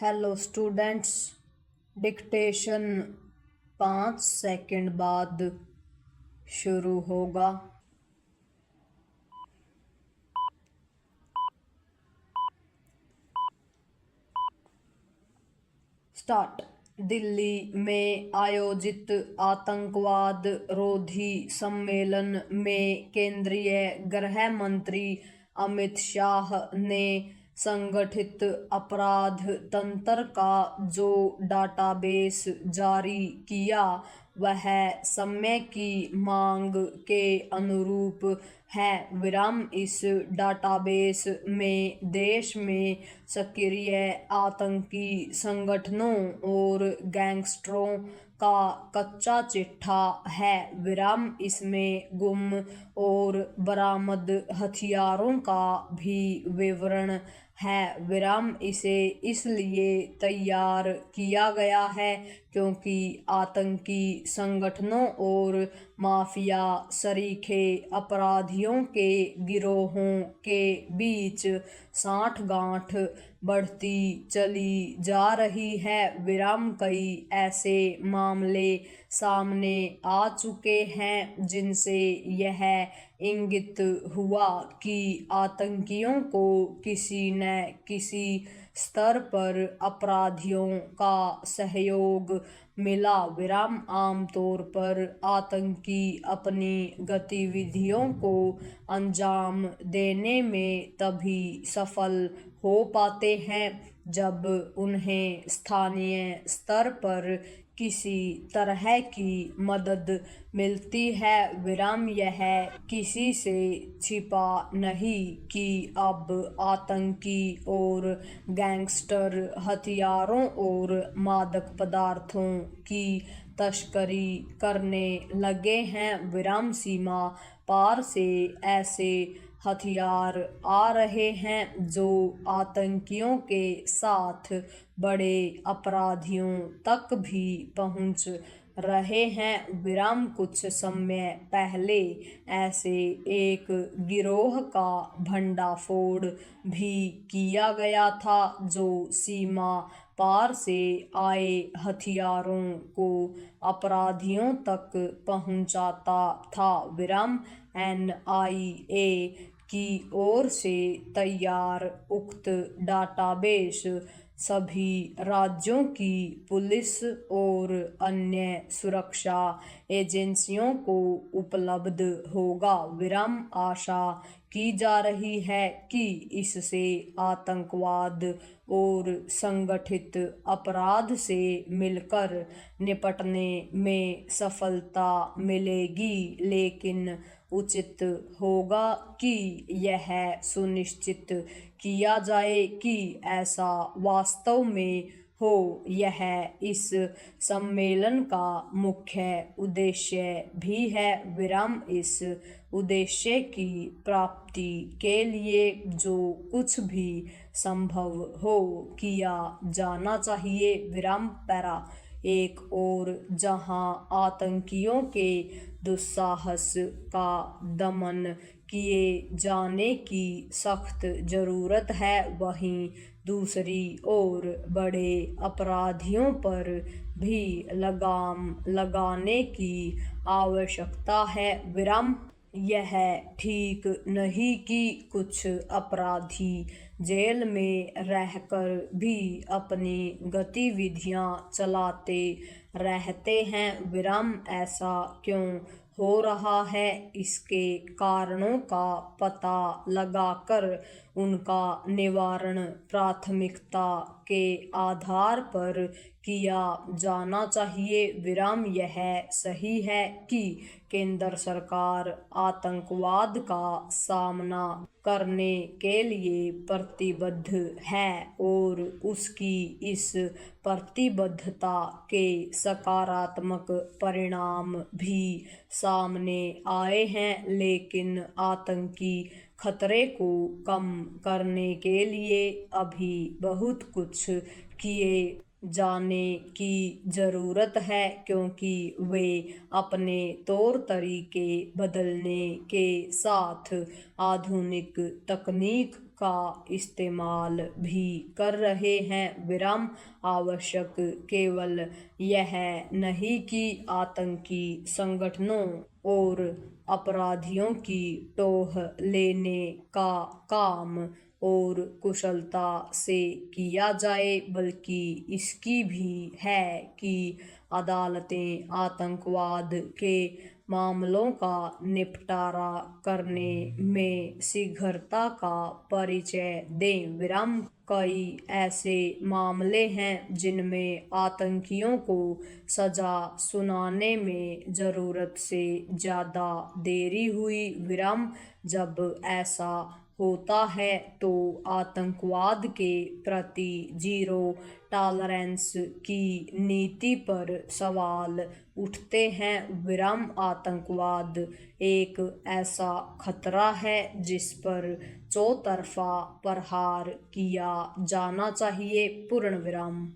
Hello students, dictation 5 second बाद शुरू होगा। स्टार्ट। दिल्ली में आयोजित आतंकवाद रोधी सम्मेलन में केंद्रीय गृह मंत्री अमित शाह ने संगठित अपराध तंत्र का जो डाटाबेस जारी किया वह समय की मांग के अनुरूप है। इस डाटाबेस में देश में सक्रिय आतंकी संगठनों और गैंगस्टरों का कच्चा चिट्ठा है। इसमें गुम और बरामद हथियारों का भी विवरण है। इसे इसलिए तैयार किया गया है क्योंकि आतंकी संगठनों और माफिया सरीखे अपराधियों के गिरोहों के बीच साठगांठ बढ़ती चली जा रही है। कई ऐसे मामले सामने आ चुके हैं जिनसे यह इंगित हुआ कि आतंकियों को किसी न किसी स्तर पर अपराधियों का सहयोग मिला। आमतौर पर आतंकी अपनी गतिविधियों को अंजाम देने में तभी सफल हो पाते हैं जब उन्हें स्थानीय स्तर पर किसी तरह की मदद मिलती है। यह किसी से छिपा नहीं कि अब आतंकी और गैंगस्टर हथियारों और मादक पदार्थों की तस्करी करने लगे हैं। सीमा पार से ऐसे हथियार आ रहे हैं जो आतंकियों के साथ बड़े अपराधियों तक भी पहुंच रहे हैं। कुछ समय पहले ऐसे एक गिरोह का भंडाफोड़ भी किया गया था जो सीमा पार से आए हथियारों को अपराधियों तक पहुंचाता था। NIA की ओर से तैयार उक्त डाटाबेस सभी राज्यों की पुलिस और अन्य सुरक्षा एजेंसियों को उपलब्ध होगा। आशा की जा रही है कि इससे आतंकवाद और संगठित अपराध से मिलकर निपटने में सफलता मिलेगी, लेकिन उचित होगा कि यह सुनिश्चित किया जाए कि ऐसा वास्तव में हो। यह इस सम्मेलन का मुख्य उद्देश्य भी है। इस उद्देश्य की प्राप्ति के लिए जो कुछ भी संभव हो किया जाना चाहिए। पैरा एक और जहां आतंकियों के दुस्साहस का दमन किए जाने की सख्त जरूरत है, वहीं दूसरी ओर बड़े अपराधियों पर भी लगाम लगाने की आवश्यकता है। यह ठीक नहीं कि कुछ अपराधी जेल में रहकर भी अपनी गतिविधियां चलाते रहते हैं। ऐसा क्यों हो रहा है? इसके कारणों का पता लगाकर उनका निवारण प्राथमिकता के आधार पर किया जाना चाहिए। यह सही है कि केंद्र सरकार आतंकवाद का सामना करने के लिए प्रतिबद्ध है और उसकी इस प्रतिबद्धता के सकारात्मक परिणाम भी सामने आए हैं, लेकिन आतंकी खतरे को कम करने के लिए अभी बहुत कुछ किए जाने की जरूरत है, क्योंकि वे अपने तौर तरीके बदलने के साथ आधुनिक तकनीक का इस्तेमाल भी कर रहे हैं। विराम आवश्यक केवल यह नहीं कि आतंकी संगठनों और अपराधियों की टोह लेने का काम और कुशलता से किया जाए, बल्कि इसकी भी है कि अदालतें आतंकवाद के मामलों का निपटारा करने में शीघ्रता का परिचय दें। विराम कई ऐसे मामले हैं जिनमें आतंकियों को सजा सुनाने में ज़रूरत से ज़्यादा देरी हुई। विराम जब ऐसा होता है तो आतंकवाद के प्रति जीरो टॉलरेंस की नीति पर सवाल उठते हैं। विराम आतंकवाद एक ऐसा खतरा है जिस पर चौतरफा प्रहार किया जाना चाहिए। पूर्ण विराम।